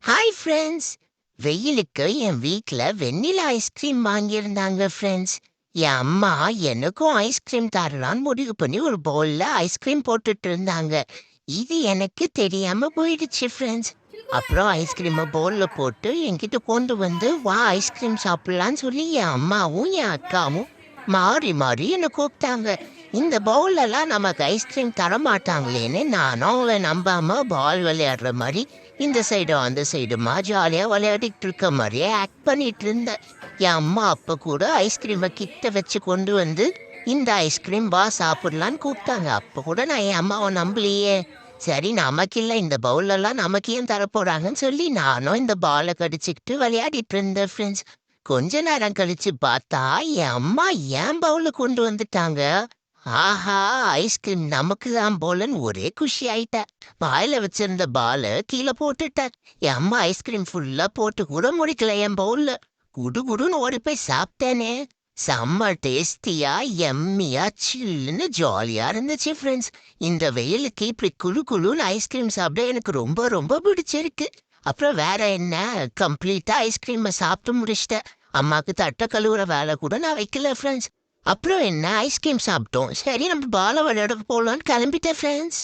Hi friends. வெயிலுக்கு என் வீட்டில் vanilla ice cream வாங்கியிருந்தாங்க friends. என் அம்மா எனக்கும் ஐஸ்கிரீம் தரலான்னு முடிவு பண்ணி ஒரு பவுலில் ஐஸ்கிரீம் போட்டுட்டு இருந்தாங்க. இது எனக்கு தெரியாம போயிடுச்சு ஃப்ரெண்ட்ஸ். அப்புறம் ஐஸ்கிரீமை பவுலில் போட்டு என்கிட்ட கொண்டு வந்து வா ஐஸ்கிரீம் சாப்பிட்லான்னு சொல்லி என் அம்மாவும் என் அக்காவும் மாறி மாறி என்னை கூப்பிட்டாங்க. இந்த பவுலெல்லாம் நமக்கு ஐஸ்கிரீம் தர மாட்டாங்களேன்னு நானும் அவங்கள நம்பாம பால் விளையாடுற மாதிரி இந்த சைடு அந்த சைடுமா ஜாலியாக விளையாடிட்டு இருக்க மாதிரியே ஆக்ட் பண்ணிட்டு இருந்தேன். என் அம்மா அப்போ கூட ஐஸ்கிரீமை கிட்ட வச்சு கொண்டு வந்து இந்த ஐஸ்கிரீம் வா சாப்பிடலான்னு கூப்பிட்டாங்க. அப்போ கூட நான் என் அம்மாவை நம்பலையே. சரி நமக்கு இல்லை இந்த பவுலெல்லாம் நமக்கு ஏன் தரப்போறாங்கன்னு சொல்லி நானும் இந்த பாலை கடிச்சிக்கிட்டு விளையாடிட்டு இருந்தேன் ஃப்ரெண்ட்ஸ். கொஞ்ச நேரம் கழிச்சு பார்த்தா என் அம்மா ஏன் பவுல கொண்டு வந்துட்டாங்க. ஆஹா, ஐஸ்கிரீம் நமக்கு தான் போலன்னு ஒரே குஷி ஆயிட்டேன். வாயில வச்சிருந்த பால கீழே போட்டுட்டேன். என் அம்மா ஐஸ்கிரீம் ஃபுல்லா போட்டு கூட முடிக்கல என் பவுல்ல. குடு குடுன்னு ஓடி போய் சாப்பிட்டேனே. செம்ம டேஸ்டியா எம்மியா சில்லுன்னு ஜாலியா இருந்துச்சு ஃப்ரெண்ட்ஸ். இந்த வெயிலுக்கு இப்படி குழு குழுன்னு ஐஸ்கிரீம் சாப்பிட எனக்கு ரொம்ப ரொம்ப பிடிச்சிருக்கு. அப்புறம் வேற என்ன, கம்ப்ளீட்டா ஐஸ்கிரீமை சாப்பிட்டு முடிச்சிட்டேன். அம்மாக்கு தட்டை கழுவுற வேலை கூட நான் வைக்கல ஃப்ரெண்ட்ஸ். அப்புறம் என்ன, ஐஸ்கிரீம் சாப்பிட்டோம். சரி நம்ம பால விளையாட போகலான்னு கிளம்பிட்டேன் ஃப்ரெண்ட்ஸ்.